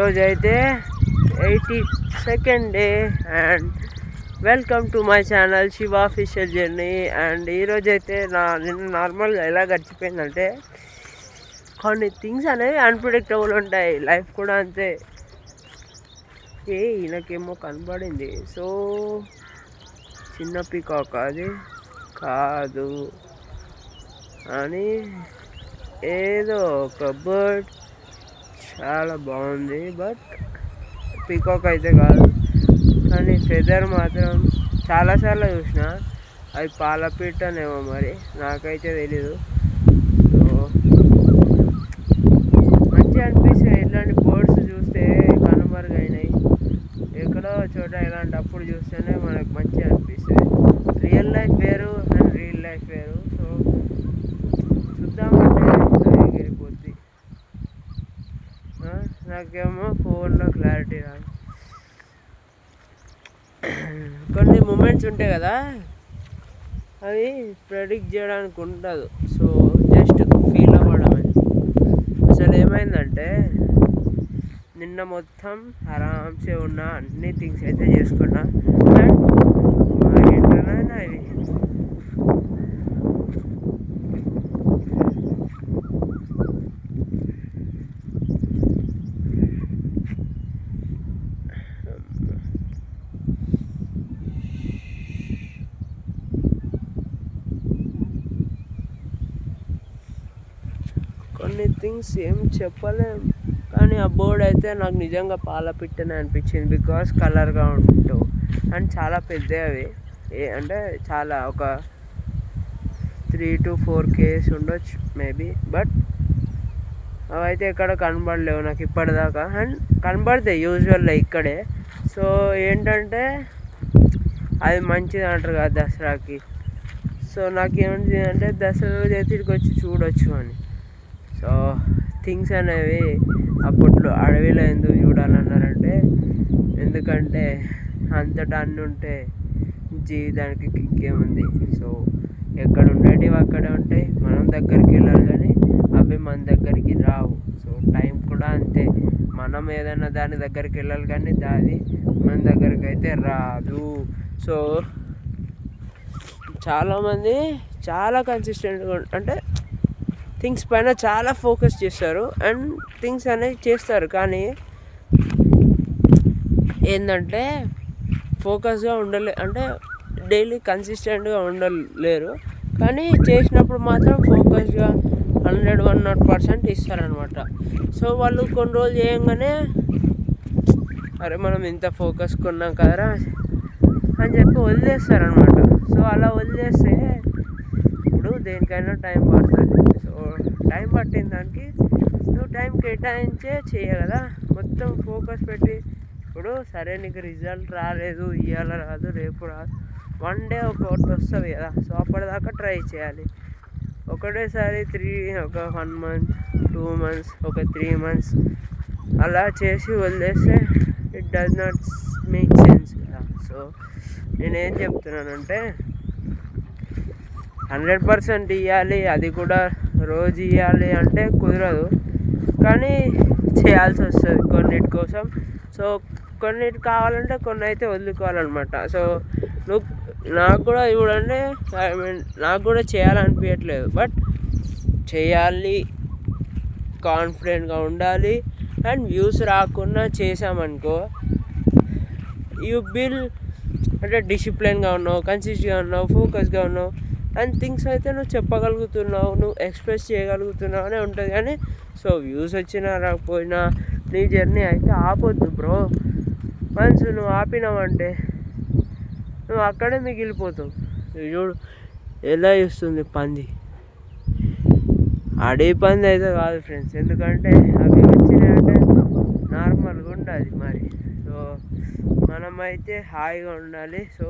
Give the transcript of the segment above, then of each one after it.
ఈరోజైతే 82nd day and welcome to my channel Shiva official journey. And ఈరోజైతే నిన్న నార్మల్గా ఎలా గడిచిపోయిందంటే కొన్ని థింగ్స్ అనేవి అన్ప్రిడిక్టబుల్ ఉంటాయి, లైఫ్ కూడా అంతే. ఈయనకేమో కనబడింది, సో చిన్న పీకాక్ అది కాదు అని ఏదో ఒక బర్డ్ చాలా బాగుంది, బట్ పీకాక్ అయితే కాదు. కానీ ఫెదర్ మాత్రం చాలాసార్లు చూసిన, అది పాలపిట్టనేమో మరి, నాకైతే తెలీదు. సో మంచిగా అనిపిస్తాయి ఇట్లాంటి బర్డ్స్ చూస్తే, కనుమరుగైనాయి ఎక్కడో చోట. ఇలాంటప్పుడు చూస్తేనే మనకు మంచిగా అనిపిస్తుంది. రియల్ లైఫ్ వేరు అండ్ రియల్ లైఫ్ వేరు. సో చూద్దామంటే ఎగిరిపోద్ది. నాకేమో ఫోన్లో క్లారిటీ రాదు. కొన్ని మూమెంట్స్ ఉంటాయి కదా, అవి ప్రెడిక్ట్ చేయడానికి ఉండదు. సో జస్ట్ ఫీల్ అవ్వడమే. అసలు ఏమైందంటే నిన్న మొత్తం ఆరామ్సే ఉన్నా, అన్ని థింగ్స్ అయితే చేసుకున్నా. అండ్ ఏంటన్నా ఇవి కొన్ని థింగ్స్ ఏం చెప్పలేం. కానీ ఆ బోర్డ్ అయితే నాకు నిజంగా పాలపిట్టనే అనిపించింది, బికాస్ కలర్గా ఉంటూ అండ్ చాలా పెద్దవి. అంటే చాలా ఒక 3 to 4 kgs ఉండొచ్చు మేబీ, బట్ అవైతే ఎక్కడ కనబడలేవు నాకు ఇప్పటిదాకా. అండ్ కనబడతాయి యూజువల్గా ఇక్కడే. సో ఏంటంటే అది మంచిది అంటారు కదా దసరాకి. సో నాకేమనిపించింది అంటే దసరా రోజు అయితే ఇక్కడికి వచ్చి చూడొచ్చు అని. సో థింగ్స్ అనేవి అప్పట్లో అడవిలో ఎందుకు చూడాలన్నారంటే, ఎందుకంటే అంతటా అన్నీ ఉంటే జీవితానికి ఇంకేముంది. సో ఎక్కడ ఉండేటివి అక్కడే ఉంటాయి, మనం దగ్గరికి వెళ్ళాలి కానీ అవి మన దగ్గరికి రావు. సో టైం కూడా అంతే, మనం ఏదైనా దాని దగ్గరికి వెళ్ళాలి కానీ దాది మన దగ్గరికి అయితే రాదు. సో చాలామంది చాలా కన్సిస్టెంట్గా అంటే థింగ్స్ పైన చాలా ఫోకస్ చేస్తారు అండ్ థింగ్స్ అనేవి చేస్తారు. కానీ ఏంటంటే ఫోకస్గా అంటే డైలీ కన్సిస్టెంట్గా ఉండలేరు. కానీ చేసినప్పుడు మాత్రం ఫోకస్గా 100% ఇస్తారనమాట. సో వాళ్ళు కొన్ని రోజులు చేయంగానే అరే మనం ఇంత ఫోకస్ కొన్నాం కదరా అని చెప్పి వదిలేస్తారనమాట. సో అలా వదిలేస్తే ఇప్పుడు దేనికైనా టైం పడుతుంది. సో టైం పట్టిన దానికి నువ్వు టైం కేటాయించే కదా, మొత్తం ఫోకస్ పెట్టి. ఇప్పుడు సరే నీకు రిజల్ట్ రాలేదు, ఇవాళ రాదు, రేపు రాదు, వన్ డే ఒకటి వస్తుంది కదా. సో అప్పటిదాకా ట్రై చేయాలి. ఒకటేసారి ఒక 1 month 2 months ఒక 3 months అలా చేసి వదిలేస్తే it does not make sense కదా. సో నేనేం చెప్తున్నానంటే 100% ఇవ్వాలి, అది కూడా రోజు ఇవ్వాలి అంటే కుదరదు, కానీ చేయాల్సి వస్తుంది కొన్నిటి కోసం. సో కొన్నిటి కావాలంటే కొన్ని అయితే వదులుకోవాలన్నమాట. సో నాకు కూడా చూడండి, నాకు కూడా చేయాలనిపించట్లేదు, బట్ చేయాలి, కాన్ఫిడెంట్గా ఉండాలి. అండ్ వ్యూస్ రాకుండా చేసామనుకో, యూ బిల్ అంటే డిసిప్లిన్గా ఉన్నావు, కన్సిస్టెంట్గా ఉన్నావు, ఫోకస్గా ఉన్నావు అండ్ థింగ్స్ అయితే నువ్వు చెప్పగలుగుతున్నావు, నువ్వు ఎక్స్ప్రెస్ చేయగలుగుతున్నావు అనే ఉంటుంది. కానీ సో వ్యూస్ వచ్చినా రాకపోయినా నీ జర్నీ అయితే ఆపొద్దు బ్రో. వన్స్ నువ్వు ఆపినావంటే నువ్వు అక్కడే మిగిలిపోతావు. చూడు ఎలా ఇస్తుంది పంది, అడవి పంది అయితే కాదు ఫ్రెండ్స్, ఎందుకంటే అవి వచ్చినాయంటే నార్మల్గా ఉండాలి మరి. సో మనమైతే హాయిగా ఉండాలి. సో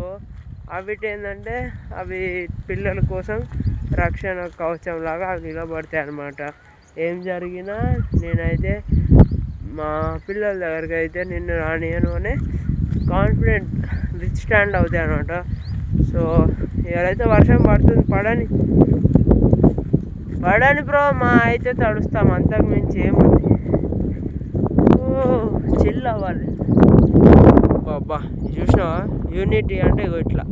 అవిటి ఏంటంటే అవి పిల్లల కోసం రక్షణ కవచం లాగా అవి నిలబడతాయి అన్నమాట. ఏం జరిగినా నేనైతే మా పిల్లల దగ్గరికి అయితే నిన్ను రానియను అనే కాన్ఫిడెంట్ విత్ స్టాండ్ అవుతాయి అన్నమాట. సో ఎవరైతే వర్షం పడుతుంది పడని బ్రో, మా అయితే తడుస్తాం, అంతకు మించి ఏముంది. ఓ చిల్ అవ్వాలి. బాబా చూసినావా యూనిటీ అంటే ఇగో ఇట్లా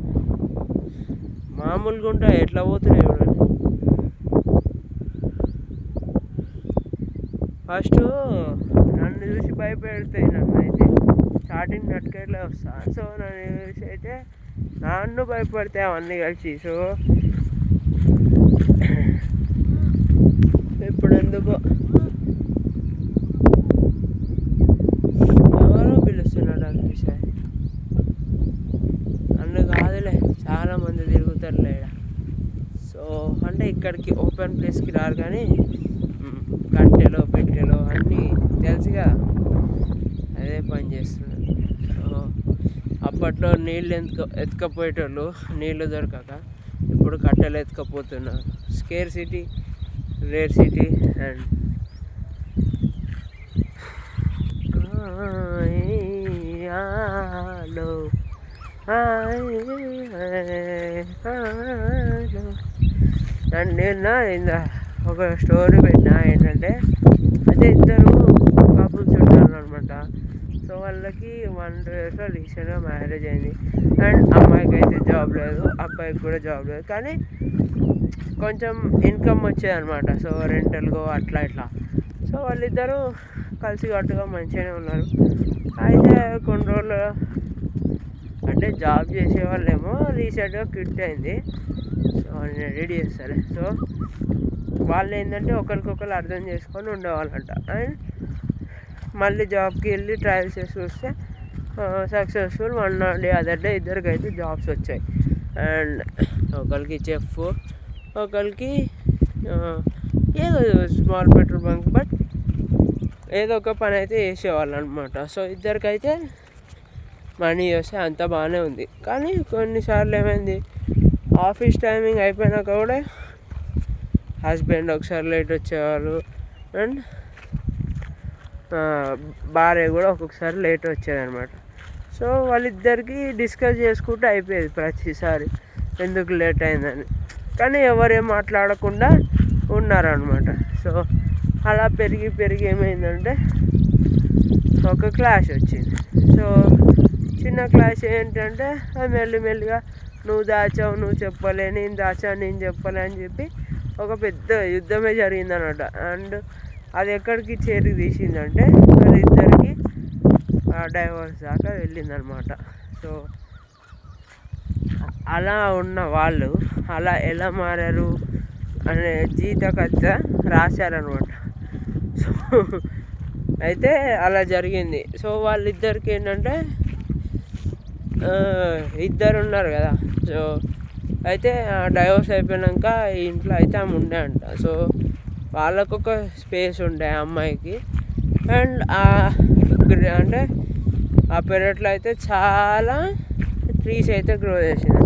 మామూలుగా ఉంటాయి, ఎట్లా పోతున్నాయి చూడండి. ఫస్ట్ నన్ను చూసి భయపెడతాయి, నన్ను అయితే స్టార్టింగ్ నట్టుకెళ్ళే వస్తా. సో నన్ను చూసి అయితే నన్ను భయపడతాయి అవన్నీ కలిసి. సో ఇప్పుడు ఎందుకో ఎవరో పిలుస్తున్నాడు అనిపిస్తాయి. నన్ను కాదులే, చాలామంది తిరుగుతారులే ఇక్కడ. సో అంటే ఇక్కడికి ఓపెన్ ప్లేస్కి రారు, కానీ కట్టెలో పెట్టెలో అన్నీ తెలుసు కదా, అదే పని చేస్తున్నాడు. సో అప్పట్లో నీళ్ళు ఎత్తుకపోయేటోళ్ళు నీళ్ళు దొరకక, ఇప్పుడు కట్టెలు ఎత్తుకపోతున్నారు. Scare city, rare city. And and నేను ఒక స్టోరీ పెట్టినా ఏంటంటే, అయితే ఇద్దరు కపుల్స్ ఉంటారు అనమాట. సో వాళ్ళకి 1 yearలో రీసెంట్గా మ్యారేజ్ అయింది. అండ్ అమ్మాయికి అయితే జాబ్ లేదు, అబ్బాయికి కూడా జాబ్ లేదు, కానీ కొంచెం ఇన్కమ్ వచ్చేది అనమాట. సో రెంటల్గో అట్లా ఇట్లా. సో వాళ్ళిద్దరూ కలిసి కట్టుగా మంచిగానే ఉన్నారు. అయితే కొన్ని రోజులు అంటే జాబ్ చేసేవాళ్ళేమో రీసెంట్గా క్విట్ అయింది. సో నేను రెడీ చేస్తాను. సో వాళ్ళు ఏంటంటే ఒకరికొకరు అర్థం చేసుకొని ఉండేవాళ్ళంట. అండ్ మళ్ళీ జాబ్కి వెళ్ళి ట్రయల్స్ చేసి వస్తే successful. One day other day ఇద్దరికైతే జాబ్స్ వచ్చాయి. అండ్ ఒకరికి చెఫ్, ఒకరికి ఏదో స్మాల్ పెట్రోల్ బంక్, బట్ ఏదో ఒక పని అయితే చేసేవాళ్ళు అనమాట. సో ఇద్దరికైతే మనీ వస్తే అంత బాగానే ఉంది. కానీ కొన్నిసార్లు ఏమైంది, ఆఫీస్ టైమింగ్ అయిపోయినాక కూడా హస్బెండ్ ఒకసారి లేట్ వచ్చేవాళ్ళు, అండ్ భార్య కూడా ఒక్కొక్కసారి లేట్ వచ్చేదన్నమాట. సో వాళ్ళిద్దరికి డిస్కస్ చేసుకుంటూ అయిపోయేది ప్రతిసారి ఎందుకు లేట్ అయిందని. కానీ ఎవరేం మాట్లాడకుండా ఉన్నారనమాట. సో అలా పెరిగి పెరిగి ఏమైందంటే ఒక క్లాష్ వచ్చింది. సో చిన్న క్లాష్ ఏంటంటే మెల్లిమెల్లిగా నువ్వు దాచావు, నువ్వు చెప్పలే, నేను దాచావు, నేను చెప్పలే అని చెప్పి ఒక పెద్ద యుద్ధమే జరిగిందనమాట. అండ్ అది ఎక్కడికి చేరి తీసిందంటే వాళ్ళిద్దరికి డైవర్స్ దాకా వెళ్ళిందనమాట. సో అలా ఉన్న వాళ్ళు అలా ఎలా మారారు అనే జీవిత కథ రాశారనమాట. సో అయితే అలా జరిగింది. సో వాళ్ళిద్దరికి ఏంటంటే ఇద్దరు ఉన్నారు కదా. సో అయితే డైవర్స్ అయిపోయాక ఈ ఇంట్లో అయితే ఆమె ఉండే అంట. సో వాళ్ళకొక స్పేస్ ఉండే అమ్మాయికి. అండ్ అంటే ఆ పెరట్లో అయితే చాలా ట్రీస్ అయితే గ్రో చేసింది,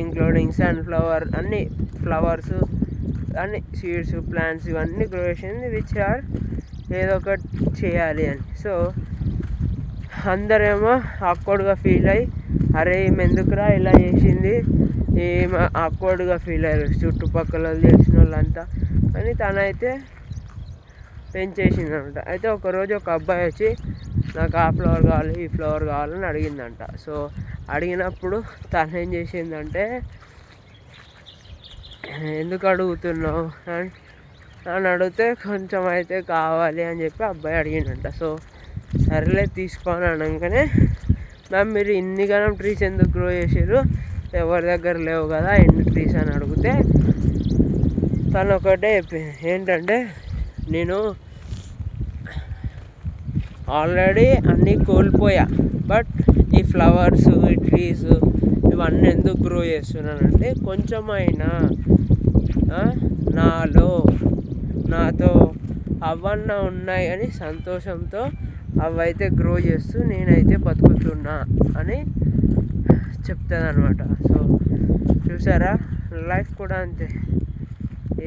ఇంక్లూడింగ్ సన్ఫ్లవర్, అన్ని ఫ్లవర్స్, అన్ని సీడ్స్, ప్లాంట్స్ ఇవన్నీ గ్రో చేసింది. విచ్ ఆర్ ఏదో ఒకటి చేయాలి అని. సో అందరేమో ఆక్వర్డ్గా ఫీల్ అయ్యి, అరే ఈమె ఎందుకురా ఇలా చేసింది, ఏమో ఆక్వర్డ్గా ఫీల్ అయ్యారు చుట్టుపక్కల తెలిసిన వాళ్ళంతా అని. తనైతే పెంచేసింది అనమాట. అయితే ఒకరోజు ఒక అబ్బాయి వచ్చి నాకు ఆ ఫ్లవర్ కావాలి, ఈ ఫ్లవర్ కావాలని అడిగిందంట. సో అడిగినప్పుడు తను ఏం చేసిందంటే, ఎందుకు అడుగుతున్నావు అని అడిగితే కొంచెం అయితే కావాలి అని చెప్పి అబ్బాయి అడిగిందంట. సో సరేలే తీసుకోని అనగానే, మ్యామ్ మీరు ఇన్ని గణం ట్రీస్ ఎందుకు గ్రో చేసారు, ఎవరి దగ్గర లేవు కదా ఎన్ని ట్రీస్ అని అడిగితే తను ఒకటే చెప్పింది, ఏంటంటే నేను ఆల్రెడీ అన్నీ కోల్పోయా, బట్ ఈ ఫ్లవర్స్, ఈ ట్రీస్ ఇవన్నీ ఎందుకు గ్రో చేస్తున్నానంటే కొంచెమైనా నాతో అవన్నీ ఉన్నాయి అని సంతోషంతో అవైతే గ్రో చేస్తూ నేనైతే బతుకుతున్నా అని చెప్తుంది అనమాట. సో చూసారా, లైఫ్ కూడా అంతే,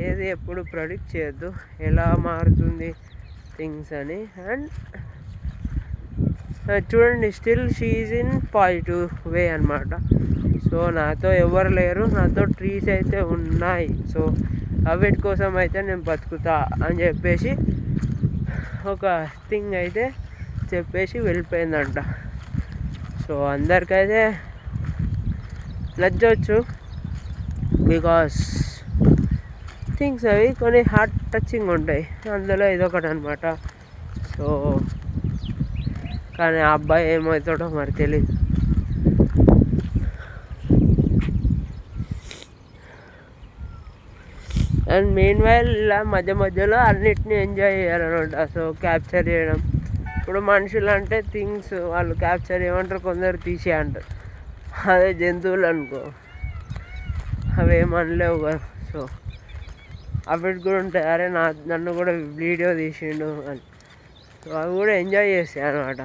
ఏది ఎప్పుడు ప్రెడిక్ట్ చేయొద్దు ఎలా మారుతుంది థింగ్స్ అని. అండ్ చూడండి, still she is in positive way అనమాట. సో నాతో ఎవరు లేరు, నాతో ట్రీస్ అయితే ఉన్నాయి, సో అవిటి కోసం అయితే నేను బతుకుతా అని చెప్పేసి ఒక థింగ్ అయితే చెప్పేసి వెళ్ళిపోయిందంట. సో అందరికైతే నచ్చవచ్చు, బికాస్ థింగ్స్ అవి కొన్ని హార్ట్ టచింగ్ ఉంటాయి, అందులో ఇదొకటి అనమాట. సో కానీ ఆ అబ్బాయి ఏమవుతాడో మరి తెలియదు. అండ్ మెయిన్ వైల్ ఇలా మధ్య మధ్యలో అన్నిటిని ఎంజాయ్ చేయాలన్నమాట. సో క్యాప్చర్ చేయడం, ఇప్పుడు మనుషులు అంటే థింగ్స్ వాళ్ళు క్యాప్చర్ చేయమంటారు, కొందరు తీసే అంటారు. అదే జంతువులు అనుకో అవి ఏమనలేవు కదా. సో అవి కూడా ఉంటాయి, అరే నన్ను కూడా వీడియో తీసిండు అని. సో అవి కూడా ఎంజాయ్ చేస్తాయి అన్నమాట.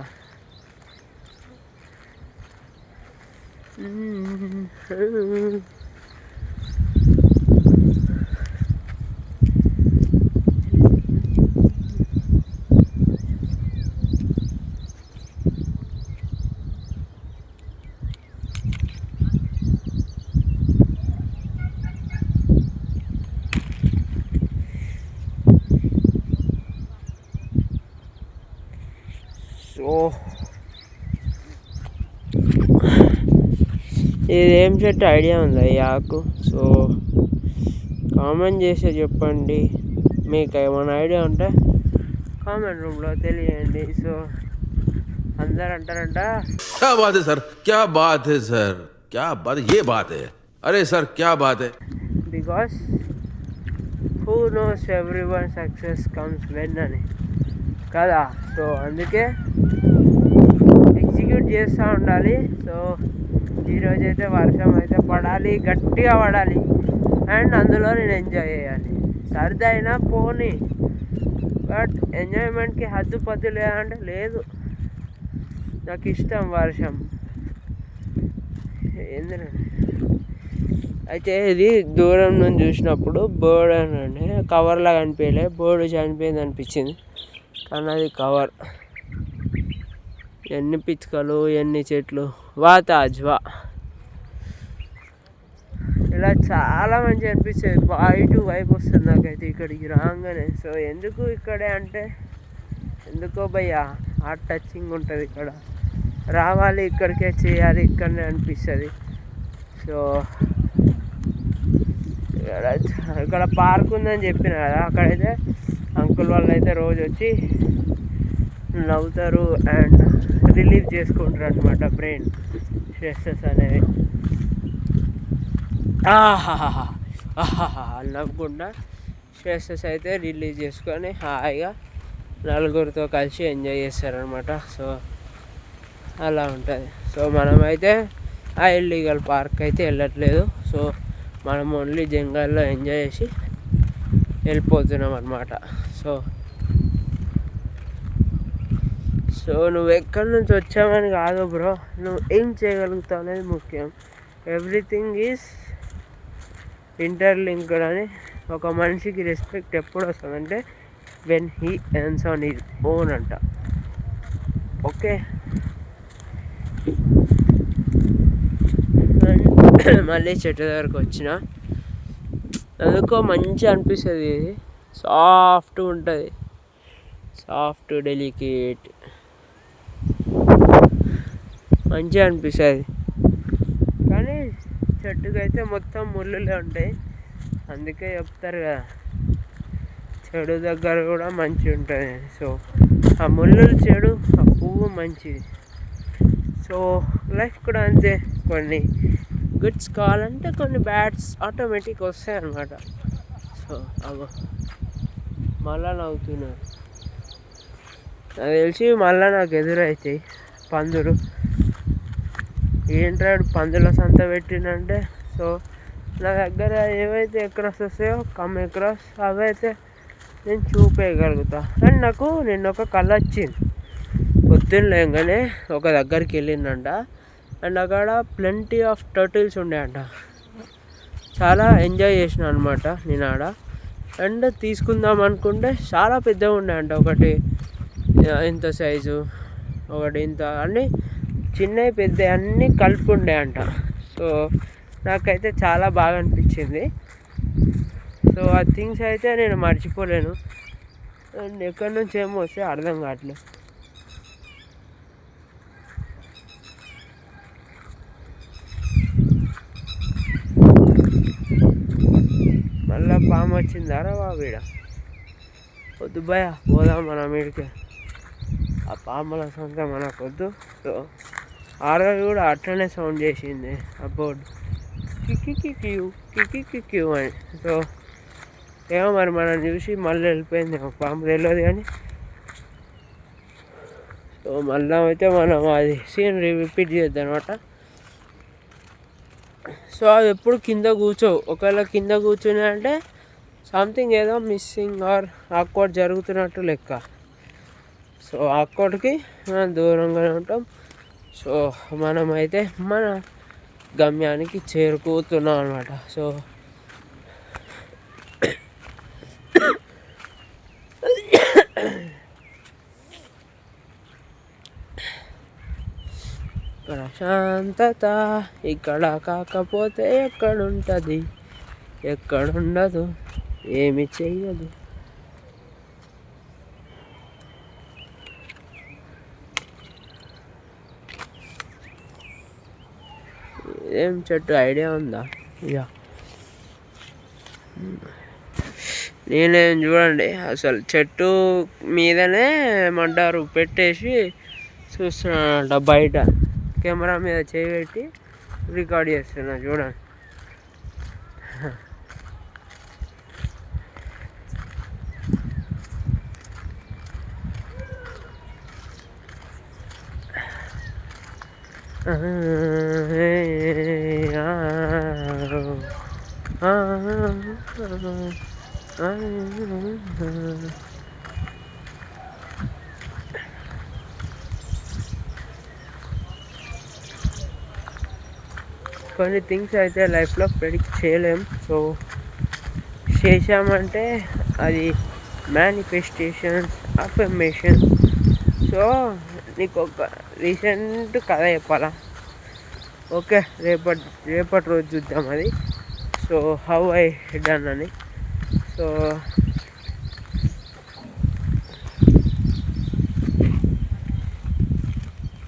సో ఇదేం చెట్టు ఐడియా ఉందా ఈ ఆకు? సో కామెంట్ చేసి చెప్పండి, మీకు ఏమైనా ఐడియా ఉంటే కామెంట్ రూమ్లో తెలియండి. సో అందరు అంటారంట, क्या बात है सर, क्या बात है सर, क्या बात है, ये बात है, अरे सर क्या बात है. Because who knows every one success comes when అని కదా. సో అందుకే ఎగ్జిక్యూట్ చేస్తూ ఉండాలి. సో ఈరోజైతే వర్షం అయితే పడాలి, గట్టిగా పడాలి, అండ్ అందులో నేను ఎంజాయ్ చేయాలి. సరదా అయినా పోనీ, బట్ ఎంజాయ్మెంట్కి హద్దు పద్దు లేదంటే లేదు. నాకు ఇష్టం వర్షం. ఎందుకంటే అయితే ఇది దూరం నుంచి చూసినప్పుడు బర్డ్ అని కవర్లా కనిపించలే, బర్డ్ చనిపోయింది అనిపించింది, కానీ అది కవర్. ఎన్ని పిచ్చుకలు, ఎన్ని చెట్లు, వా తాజ్వా, ఇలా చాలా మంచి అనిపించేది. వైట్ వైపు వస్తుంది నాకైతే ఇక్కడికి రాగానే. సో ఎందుకు ఇక్కడే అంటే, ఎందుకో భయ్యా హార్ట్ టచింగ్ ఉంటుంది ఇక్కడ, రావాలి ఇక్కడికే చేయాలి ఇక్కడనే అనిపిస్తుంది. సో ఇక్కడ పార్క్ ఉందని చెప్పిన కదా, అక్కడైతే అంకుల్ వాళ్ళు అయితే రోజు వచ్చి నవ్వుతారు అండ్ రిలీజ్ చేసుకుంటారు అనమాట బ్రెయిన్ స్ట్రెస్సెస్ అనేవి. నవ్వకుండా స్ట్రెస్సెస్ అయితే రిలీజ్ చేసుకొని హాయిగా నలుగురితో కలిసి ఎంజాయ్ చేస్తారనమాట. సో అలా ఉంటుంది. సో మనమైతే ఆ ఇల్లీగల్ పార్క్ అయితే వెళ్ళట్లేదు. సో మనం ఓన్లీ జంగల్లో ఎంజాయ్ చేసి వెళ్ళిపోతున్నాం అన్నమాట. సో నువ్వు ఎక్కడి నుంచి వచ్చావని కాదు బ్రో, నువ్వు ఏం చేయగలుగుతావు అనేది ముఖ్యం. ఎవ్రీథింగ్ ఈజ్ ఇంటర్లింక్డ్ అని. ఒక మనిషికి రెస్పెక్ట్ ఎప్పుడు వస్తుందంటే when he earns on his own అంట. ఓకే, మళ్ళీ చెట్టు దగ్గరకు వచ్చిన, ఎందుకో మంచిగా అనిపిస్తుంది. ఇది సాఫ్ట్ ఉంటుంది, సాఫ్ట్ డెలికేట్, మంచిగా అనిపిస్తుంది. కానీ చెట్టుకైతే మొత్తం ముళ్ళులే ఉంటాయి, అందుకే చెప్తారు కదా చెడు దగ్గర కూడా మంచి ఉంటుంది. సో ఆ ముళ్ళులు చెడు, ఆ పువ్వు మంచిది. సో లైఫ్ కూడా అంతే, కొన్ని గుడ్స్ కావాలంటే కొన్ని బ్యాడ్స్ ఆటోమేటిక్ వస్తాయి అన్నమాట. సో అగో మళ్ళా నవ్వుతున్నారు, నాకు తెలిసి మళ్ళీ నాకు ఎదురవుతాయి పందులు. ఏంట్రాడు పందుల సంత పెట్టినంటే, సో నా దగ్గర ఏవైతే ఎక్రాస్ వస్తాయో కమ్ ఎక్రాస్ అవైతే నేను చూపేయగలుగుతా. అండ్ నాకు నిన్న ఒక కళ వచ్చింది. పొద్దున్న లేగానే ఒక దగ్గరికి వెళ్ళిందంట, అండ్ అక్కడ ప్లెంటీ ఆఫ్ టర్టిల్స్ ఉండేయంట. చాలా ఎంజాయ్ చేసిన అనమాట నేను ఆడ. అండ్ తీసుకుందాం అనుకుంటే చాలా పెద్దగా ఉండేయంట, ఒకటి ఇంత సైజు, ఒకటి ఇంత, అన్నీ చిన్నవి పెద్దవి అన్నీ కలిపి ఉండేయంట. సో నాకైతే చాలా బాగా అనిపించింది. సో ఆ థింగ్స్ అయితే నేను మర్చిపోలేను. అండ్ ఎక్కడి నుంచి ఏమో వస్తే అర్థం కావట్లేదు. పాము వచ్చిందారా బాబీడ వద్దు భయ పోదాం మనం ఇడికి ఆ పాముల సొంత మనకొద్దు. సో ఆర్ఆర్ కూడా అట్లనే సౌండ్ చేసింది ఆ బోర్డు కిక్యూ అని. సో ఏమో మరి మనం చూసి మళ్ళీ వెళ్ళిపోయింది పాము తెలియదు కానీ. సో మళ్ళీ అయితే మనం అది సీన్ రిపీట్ చేద్దాం అనమాట. సో అది ఎప్పుడు కింద కూర్చోవు. ఒకవేళ కింద కూర్చుని అంటే సంథింగ్ ఏదో మిస్సింగ్ ఆర్ ఆక్వర్డ్ జరుగుతున్నట్టు లెక్క. సో ఆక్వర్డ్కి మనం దూరంగానే ఉంటాం. సో మనమైతే మన గమ్యానికి చేరుకుతున్నాం అనమాట. సో ప్రశాంతత ఇక్కడ కాకపోతే ఎక్కడుంటుంది, ఎక్కడుండదు, ఏమి చెయ్యదు. ఏం చెట్టు ఐడియా ఉందా? యా నేనేం చూడండి అసలు చెట్టు మీదనే ఏమంటారు పెట్టేసి చూస్తున్నానంట. బయట కెమెరా మీద చేయబెట్టి రికార్డ్ చేస్తున్నా చూడండి. కొన్ని థింగ్స్ అయితే లైఫ్లో ప్రెడిక్ట్ చేయలేం. సో చేసామంటే అది మేనిఫెస్టేషన్స్, అఫర్మేషన్. సో నీకు ఒక రీసెంట్ కథ చెప్పాలా? ఓకే, రేపటి రోజు చూద్దాం అది. సో హౌ ఐ డన్ అని. సో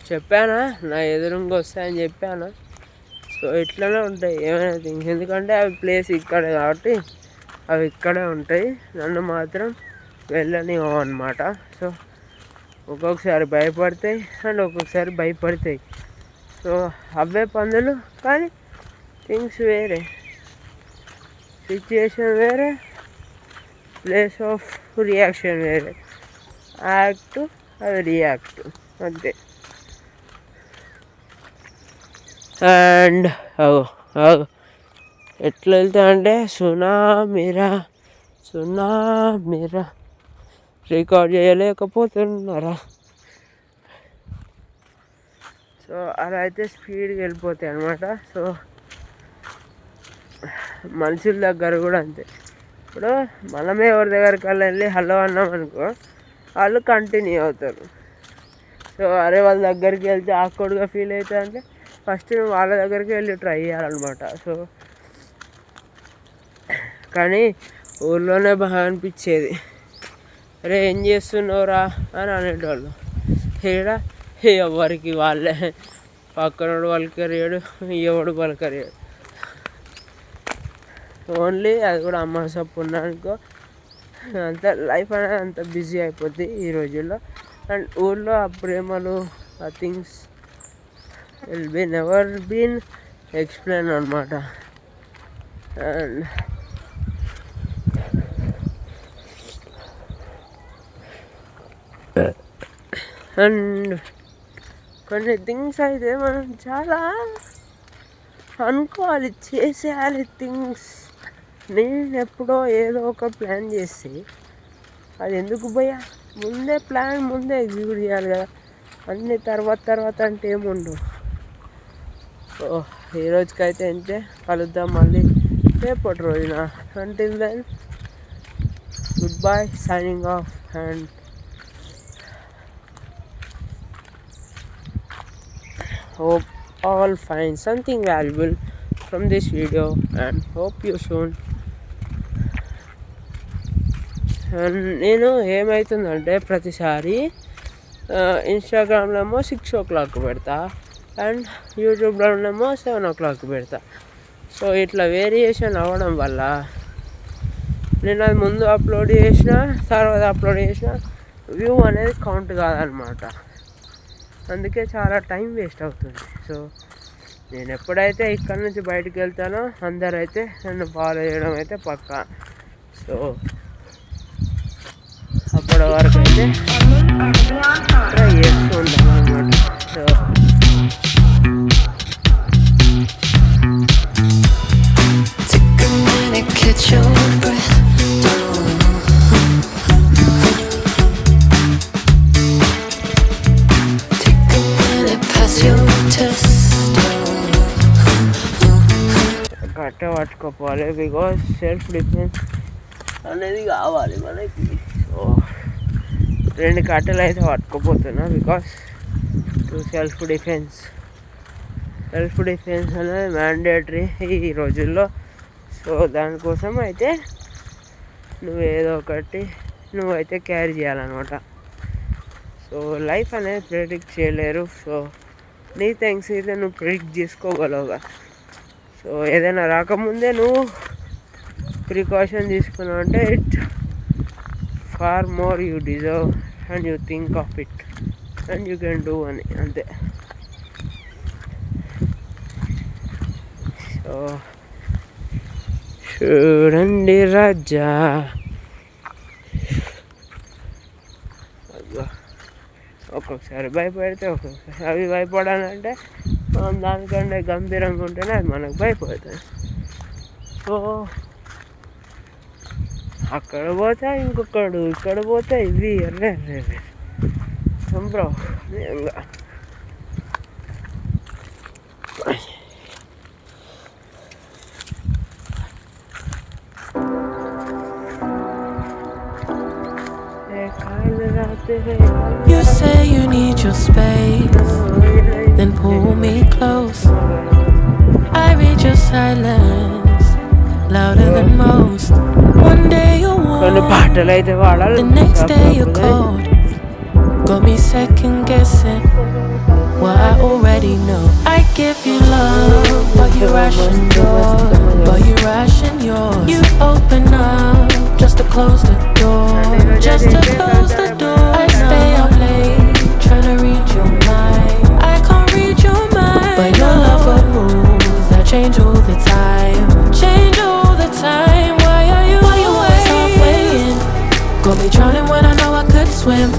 చెప్పానా నా ఎదురుగా వస్తాయని చెప్పానా? సో ఇట్లనే ఉంటాయి ఏమైనా థింగ్స్. ఎందుకంటే అవి ప్లేస్ ఇక్కడ కాబట్టి అవి ఇక్కడే ఉంటాయి. నన్ను మాత్రం వెళ్ళనివ్వు అన్నమాట. సో ఒక్కొక్కసారి భయపడతాయి అండ్ ఒక్కొక్కసారి భయపడతాయి. సో అవే పందులు, కానీ థింగ్స్ వేరే, సిచ్యుయేషన్ వేరే, ప్లేస్ ఆఫ్ రియాక్షన్ వేరే. యాక్ట్ అది రియాక్ట్ అంతే. అండ్ ఎట్లా వెళ్తా అంటే సునామీరా రికార్డ్ చేయలేకపోతున్నారా? సో అలా అయితే స్పీడ్గా వెళ్ళిపోతాయి అన్నమాట. సో మనుషుల దగ్గర కూడా అంతే. ఇప్పుడు మనమే ఎవరి దగ్గరికి వెళ్ళి హలో అన్నాం అనుకో, వాళ్ళు కంటిన్యూ అవుతారు. సో అరే వాళ్ళ దగ్గరికి వెళ్తే ఆక్వర్డ్గా ఫీల్ అవుతుంది అంటే ఫస్ట్ నువ్వు వాళ్ళ దగ్గరికి వెళ్ళి ట్రై చేయాలన్నమాట. సో కానీ ఊళ్ళోనే బాగా అనిపించేది. అరే ఏం చేస్తున్నావురా అని అనేటోళ్ళు. ఇక్కడ ఎవరికి వాళ్ళే, పక్కనోడు పలకరియడు, ఎవడు పలకరియడు. ఓన్లీ అది కూడా అమ్మ సప్పు ఉన్నానుకో అంత లైఫ్ అనేది అంత బిజీ అయిపోద్ది ఈ రోజుల్లో. అండ్ ఊళ్ళో ఆ ప్రేమలు, ఆ things will be never been explain అనమాట. అండ్ కొన్ని థింగ్స్ అయితే మనం చాలా అనుకోవాలి, చేసేయాలి థింగ్స్. నేను ఎప్పుడో ఏదో ఒక ప్లాన్ చేసి అది ఎందుకు పోయా, ముందే ప్లాన్ ముందే ఎగ్జిక్యూట్ చేయాలి కదా. అన్నీ తర్వాత అంటే ఏముండవు. సో ఈ రోజుకైతే అంతే, కలుద్దాం మళ్ళీ రేపటి రోజున. Until then goodbye, signing off. And hope all find something valuable from this video and hope you soon. నేను ఏమవుతుందంటే ప్రతిసారి ఇన్స్టాగ్రామ్లో ఏమో 6 o'clock పెడతా అండ్ యూట్యూబ్లో ఏమో 7 o'clock పెడతా. సో ఇట్లా వేరియేషన్ అవ్వడం వల్ల నేను అది ముందు అప్లోడ్ చేసిన తర్వాత అప్లోడ్ చేసిన వ్యూ అనేది కౌంట్ కాదనమాట. అందుకే చాలా టైం వేస్ట్ అవుతుంది. సో నేను ఎప్పుడైతే ఇక్కడ నుంచి బయటకు వెళ్తానో అందరైతే నన్ను ఫాలో చేయడం అయితే పక్కా. సో అప్పటి వరకు అయితే ట్రై చేస్తూ ఉంటాను అనమాట. So take a minute, catch your breath. Take a minute, pass your test. కట్ట పట్టుకోపోవాలి బికాస్ సెల్ఫ్ డిఫెన్స్ అనేది కావాలి మనకి. సో 2 కట్టెలు అయితే పట్టుకోపోతున్నా బికాస్ టు సెల్ఫ్ డిఫెన్స్ అనేది మ్యాండేటరీ ఈ రోజుల్లో. సో దానికోసం అయితే నువ్వేదో ఒకటి నువ్వైతే క్యారీ చేయాలన్నమాట. సో లైఫ్ అనేది ప్రిడిక్ట్ చేయలేరు. సో నీ థింగ్స్ అయితే నువ్వు ప్రిడిక్ట్ చేసుకోగలవుగా. సో ఏదైనా రాకముందే నువ్వు ప్రికాషన్ తీసుకున్నావు అంటే it far more you deserve and you think of it and you can do అని అంతే. సో చూడండి రాజా, ఒక్కొక్కసారి భయపడితే ఒక్కొక్కసారి అవి భయపడాలంటే మనం దానికంటే గంభీరంగా ఉంటేనే అది మనకు భయపడుతుంది. సో అక్కడ పోతే ఇంకొకడు, ఇక్కడ పోతే ఇవి అర్రే బ్రో నిజంగా. You say you need your space, then pull me close. I read your silence, louder than most. One day you're కొన్ని warm, పాటలు అయితే వాడాలి. the next day you're cold. Got me second guessing what I already know. I give you love, but you ration yours, You open up just to close the door, just to close the door. I stay up late trying to read your mind. I can't read your mind, but your love got rules that change all the time. Change all the time. Why are you always halfway in? Got me drowning when I know I could swim.